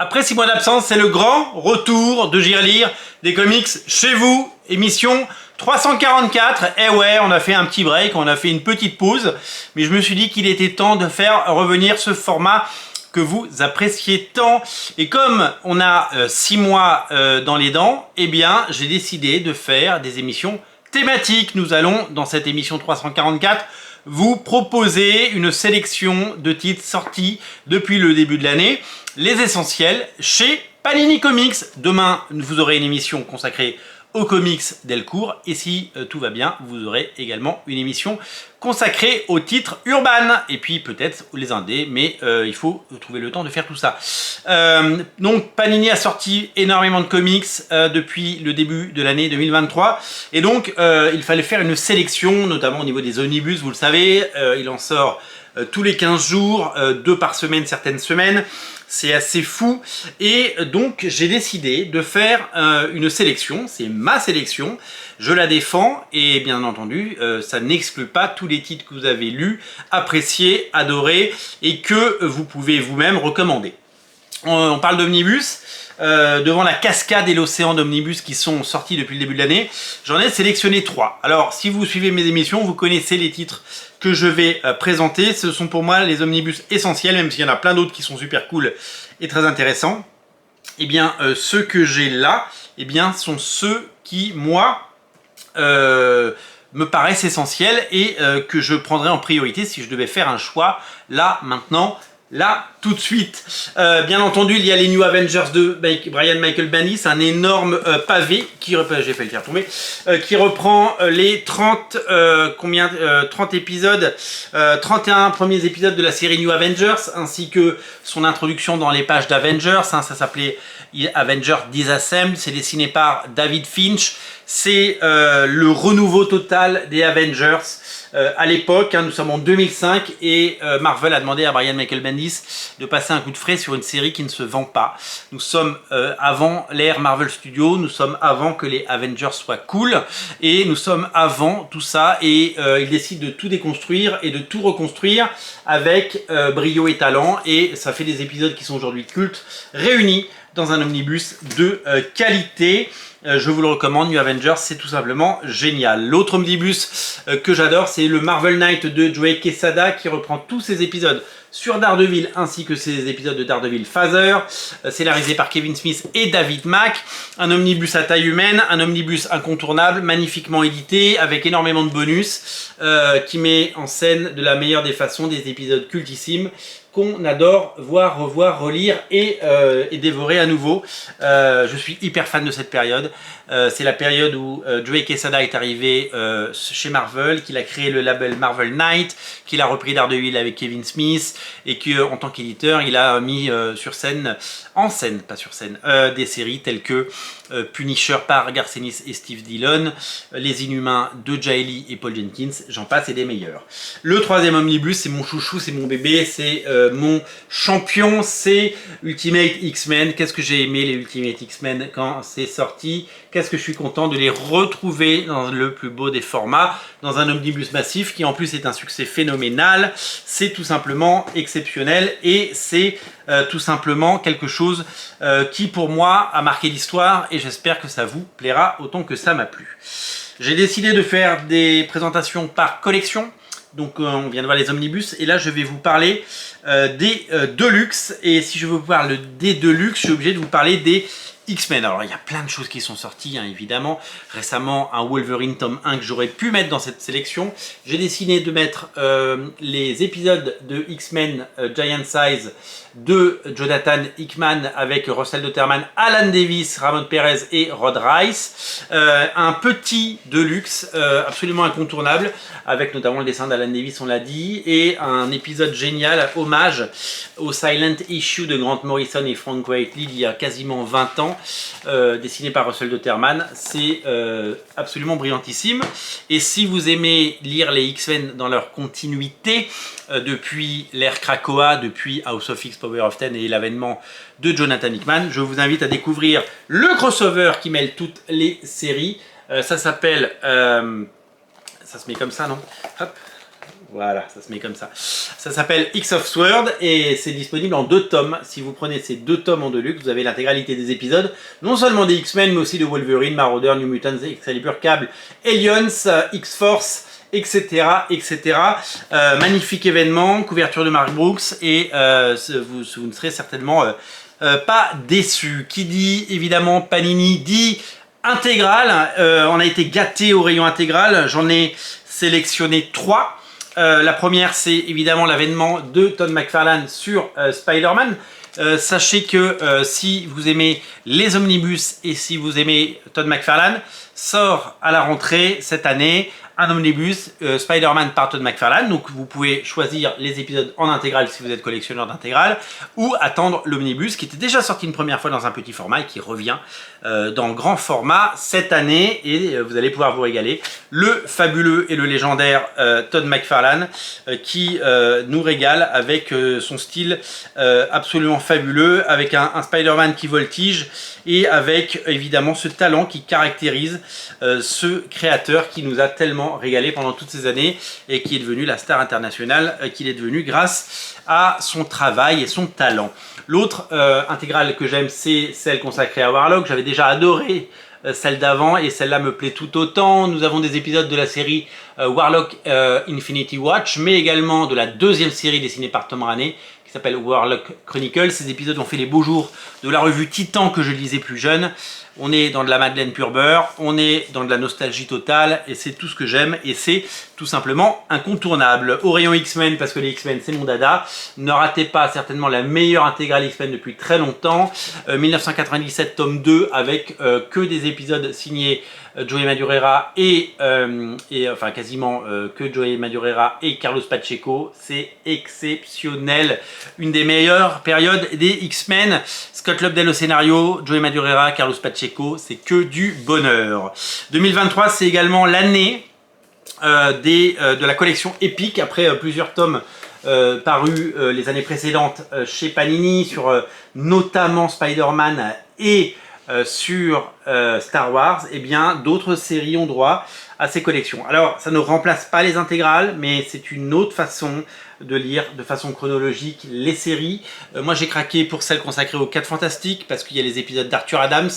Après 6 mois d'absence, c'est le grand retour de Lire des comics chez vous. Émission 344. Eh ouais, on a fait un petit break, on a fait une petite pause. Mais je me suis dit qu'il était temps de faire revenir ce format que vous appréciez tant. Et comme on a 6 mois dans les dents, eh bien, j'ai décidé de faire des émissions thématiques. Nous allons, dans cette émission 344, vous proposer une sélection de titres sortis depuis le début de l'année, les essentiels chez Panini Comics. Demain, vous aurez une émission consacrée aux comics Delcourt et si tout va bien, vous aurez également une émission consacrée aux titres Urban et puis peut-être les indés, mais il faut trouver le temps de faire tout ça. Donc Panini a sorti énormément de comics depuis le début de l'année 2023 et donc il fallait faire une sélection, notamment au niveau des omnibus, vous le savez, il en sort tous les 15 jours, 2 par semaine certaines semaines. C'est assez fou et donc j'ai décidé de faire une sélection, c'est ma sélection, je la défends et bien entendu ça n'exclut pas tous les titres que vous avez lus, appréciés, adorés et que vous pouvez vous-même recommander. On parle d'omnibus, devant la cascade et l'océan d'omnibus qui sont sortis depuis le début de l'année, j'en ai sélectionné 3. Alors si vous suivez mes émissions, vous connaissez les titres que je vais présenter. Ce sont pour moi les omnibus essentiels, même s'il y en a plein d'autres qui sont super cool et très intéressants. Et bien ceux que j'ai là, et bien sont ceux qui moi me paraissent essentiels et que je prendrais en priorité si je devais faire un choix là maintenant. Là, tout de suite. Bien entendu, il y a les New Avengers de Brian Michael Bendis, un énorme pavé qui j'ai fait le faire tomber, qui reprend les 30 épisodes, 31 premiers épisodes de la série New Avengers, ainsi que son introduction dans les pages d'Avengers. Ça s'appelait Avengers Disassembled, c'est dessiné par David Finch. C'est le renouveau total des Avengers. À l'époque, nous sommes en 2005 et Marvel a demandé à Brian Michael Bendis de passer un coup de frais sur une série qui ne se vend pas. Nous sommes avant l'ère Marvel Studios, nous sommes avant que les Avengers soient cool et nous sommes avant tout ça et il décide de tout déconstruire et de tout reconstruire avec brio et talent et ça fait des épisodes qui sont aujourd'hui cultes réunis dans un omnibus de qualité. Je vous le recommande, New Avengers, c'est tout simplement génial. L'autre omnibus que j'adore, c'est le Marvel Knight de Joe Quesada qui reprend tous ses épisodes sur Daredevil ainsi que ses épisodes de Daredevil Phaser, scénarisé par Kevin Smith et David Mack. Un omnibus à taille humaine, un omnibus incontournable, magnifiquement édité, avec énormément de bonus, qui met en scène de la meilleure des façons des épisodes cultissimes qu'on adore voir, revoir, relire et dévorer à nouveau. Je suis hyper fan de cette période. C'est la période où Joe Quesada est arrivé chez Marvel, qu'il a créé le label Marvel Knight, qu'il a repris Daredevil avec Kevin Smith et qu'en tant qu'éditeur, il a mis des séries telles que Punisher par Garth Ennis et Steve Dillon, Les Inhumains de Jae Lee et Paul Jenkins, j'en passe et des meilleurs. Le troisième omnibus, c'est mon chouchou, c'est mon bébé, c'est mon champion, c'est Ultimate X-Men. Qu'est-ce que j'ai aimé les Ultimate X-Men quand c'est sorti, qu'est-ce que je suis content de les retrouver dans le plus beau des formats, dans un omnibus massif qui en plus est un succès phénoménal. C'est tout simplement exceptionnel et c'est tout simplement quelque chose qui pour moi a marqué l'histoire et j'espère que ça vous plaira autant que ça m'a plu. J'ai décidé de faire des présentations par collection. Donc on vient de voir les omnibus et là je vais vous parler des Deluxe et si je vous parle des Deluxe, je suis obligé de vous parler des X-Men. Alors il y a plein de choses qui sont sorties évidemment. Récemment un Wolverine tome 1 que j'aurais pu mettre dans cette sélection. J'ai décidé de mettre les épisodes de X-Men Giant Size de Jonathan Hickman avec Russell Deuterman, Alan Davis, Ramon Perez et Rod Rice. Un petit Deluxe absolument incontournable avec notamment le dessin d'Alan Davis, on l'a dit, et un épisode génial, hommage au Silent Issue de Grant Morrison et Frank Whiteley il y a quasiment 20 ans, dessiné par Russell Deuterman. C'est absolument brillantissime et si vous aimez lire les X-Men dans leur continuité depuis l'ère Krakoa, depuis House of X, Power of Ten et l'avènement de Jonathan Hickman, je vous invite à découvrir le crossover qui mêle toutes les séries. Ça s'appelle ça se met comme ça, non? Hop. Voilà, ça se met comme ça. Ça s'appelle X of Sword et c'est disponible en 2 tomes. Si vous prenez ces 2 tomes en deluxe, vous avez l'intégralité des épisodes, non seulement des X-Men, mais aussi de Wolverine, Marauder, New Mutants, Excalibur, Cable, Aliens, X-Force, etc. etc. Magnifique événement, couverture de Mark Brooks et vous ne serez certainement pas déçus. Qui dit évidemment Panini dit intégral. On a été gâtés au rayon intégral. J'en ai sélectionné 3. La première, c'est évidemment l'avènement de Todd McFarlane sur Spider-Man. Sachez que si vous aimez les omnibus et si vous aimez Todd McFarlane, sort à la rentrée cette année un omnibus Spider-Man par Todd McFarlane. Donc vous pouvez choisir les épisodes en intégrale si vous êtes collectionneur d'intégrale ou attendre l'omnibus qui était déjà sorti une première fois dans un petit format et qui revient dans grand format cette année et vous allez pouvoir vous régaler. Le fabuleux et le légendaire Todd McFarlane qui nous régale avec son style absolument fabuleux, avec un Spider-Man qui voltige et avec évidemment ce talent qui caractérise ce créateur qui nous a tellement régalé pendant toutes ces années et qui est devenu la star internationale qu'il est devenu grâce à son travail et son talent. L'autre intégrale que j'aime, c'est celle consacrée à Warlock. J'avais déjà adoré celle d'avant et celle-là me plaît tout autant. Nous avons des épisodes de la série Warlock Infinity Watch, mais également de la deuxième série dessinée par Tom Raney qui s'appelle Warlock Chronicles. Ces épisodes ont fait les beaux jours de la revue Titan que je lisais plus jeune. On est dans de la Madeleine pure beurre, on est dans de la nostalgie totale et c'est tout ce que j'aime et c'est tout simplement incontournable. Au rayon X-Men, parce que les X-Men c'est mon dada, ne ratez pas certainement la meilleure intégrale X-Men depuis très longtemps. 1997 tome 2 avec que des épisodes signés Joey Madureira et enfin quasiment que Joey Madureira et Carlos Pacheco. C'est exceptionnel. Une des meilleures périodes des X-Men. Scott Lobdell au scénario, Joey Madureira, Carlos Pacheco, c'est que du bonheur. 2023, c'est également l'année de la collection Epic, après plusieurs tomes parus les années précédentes chez Panini, sur notamment Spider-Man et sur Star Wars. Et bien d'autres séries ont droit à ces collections. Alors ça ne remplace pas les intégrales, mais c'est une autre façon de lire de façon chronologique les séries. Moi j'ai craqué pour celle consacrée aux 4 Fantastiques parce qu'il y a les épisodes d'Arthur Adams.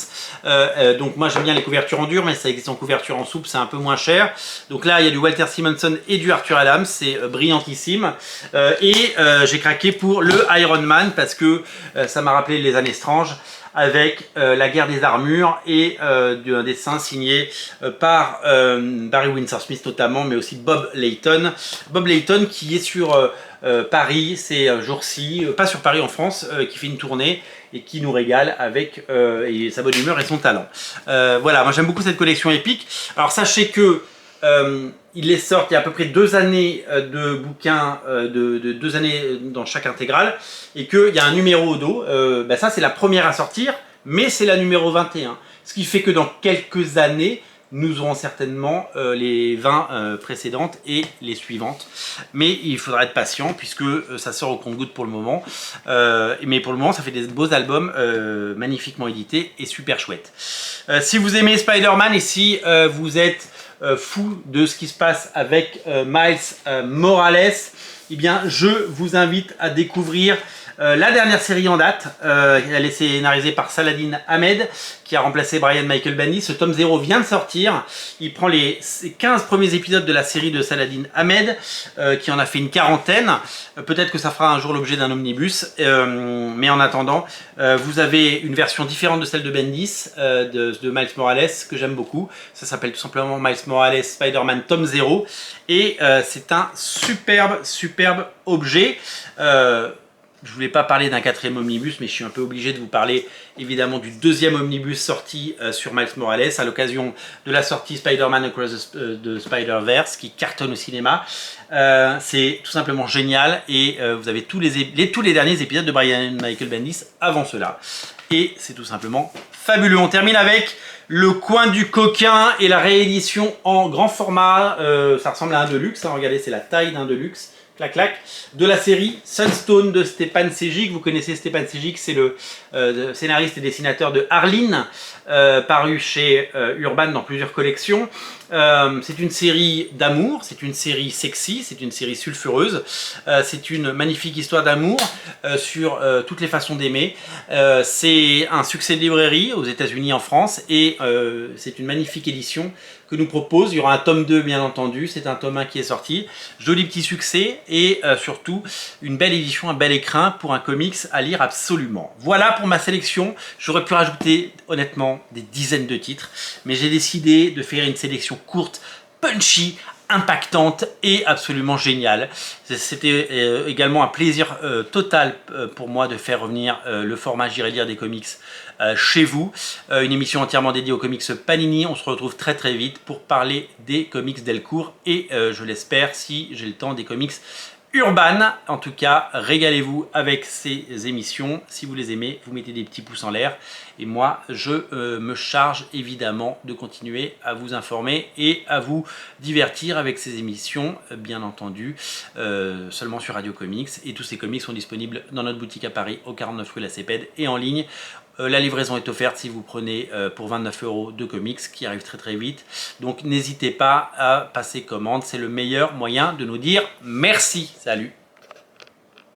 Donc moi j'aime bien les couvertures en dur, mais ça existe en couverture en souple, c'est un peu moins cher. Donc là il y a du Walter Simonson et du Arthur Adams, c'est brillantissime. J'ai craqué pour le Iron Man parce que ça m'a rappelé les années Strange, avec la guerre des armures et un dessin signé par Barry Windsor-Smith notamment, mais aussi Bob Layton. Bob Layton qui est sur Paris ces jours-ci, pas sur Paris en France, qui fait une tournée et qui nous régale avec sa bonne humeur et son talent. Voilà, moi j'aime beaucoup cette collection épique. Alors sachez que il les sort il y a à peu près 2 années de bouquins, de 2 années dans chaque intégrale, et qu'il y a un numéro au dos. Ça c'est la première à sortir, mais c'est la numéro 21. Ce qui fait que dans quelques années, nous aurons certainement les 20 précédentes et les suivantes. Mais il faudra être patient puisque ça sort au compte-gouttes pour le moment. Mais pour le moment, ça fait des beaux albums magnifiquement édités et super chouettes. Si vous aimez Spider-Man et si vous êtes fou de ce qui se passe avec Miles Morales, eh bien, je vous invite à découvrir la dernière série en date. Elle est scénarisée par Saladin Ahmed qui a remplacé Brian Michael Bendis. Ce tome 0 vient de sortir. Il prend les 15 premiers épisodes de la série de Saladin Ahmed qui en a fait une quarantaine. Peut-être que ça fera un jour l'objet d'un omnibus, mais en attendant, vous avez une version différente de celle de Bendis, de Miles Morales, que j'aime beaucoup. Ça s'appelle tout simplement Miles Morales Spider-Man tome 0 et c'est un superbe objet. Je voulais pas parler d'un 4e omnibus, mais je suis un peu obligé de vous parler évidemment du 2e omnibus sorti sur Miles Morales à l'occasion de la sortie Spider-Man Across the Spider-Verse qui cartonne au cinéma. C'est tout simplement génial et vous avez tous les derniers épisodes de Brian Michael Bendis avant cela. Et c'est tout simplement fabuleux. On termine avec le coin du coquin et la réédition en grand format. Ça ressemble à un Deluxe, hein. Regardez, c'est la taille d'un Deluxe. clac clac, de la série Sunstone de Stjepan Šejić. Vous connaissez Stjepan Šejić, c'est le scénariste et dessinateur de Arline, paru chez Urban dans plusieurs collections. C'est une série d'amour, c'est une série sexy, c'est une série sulfureuse, c'est une magnifique histoire d'amour sur toutes les façons d'aimer. C'est un succès de librairie aux États-Unis, en France, et c'est une magnifique édition que nous propose. Il y aura un tome 2 bien entendu, c'est un tome 1 qui est sorti. Joli petit succès et surtout une belle édition, un bel écrin pour un comics à lire absolument. Voilà pour ma sélection. J'aurais pu rajouter honnêtement des dizaines de titres, mais j'ai décidé de faire une sélection courte, punchy, impactante et absolument géniale. C'était également un plaisir total pour moi de faire revenir le format J'irai lire des comics chez vous. Une émission entièrement dédiée aux comics Panini. On se retrouve très très vite pour parler des comics Delcourt et je l'espère, si j'ai le temps, des comics Urban. En tout cas, régalez-vous avec ces émissions. Si vous les aimez, vous mettez des petits pouces en l'air. Et moi, je me charge évidemment de continuer à vous informer et à vous divertir avec ces émissions, bien entendu, seulement sur Radio Comics. Et tous ces comics sont disponibles dans notre boutique à Paris, au 49 rue La Cépède et en ligne. La livraison est offerte si vous prenez pour 29 € de comics qui arrive très très vite. Donc n'hésitez pas à passer commande, c'est le meilleur moyen de nous dire merci. Salut!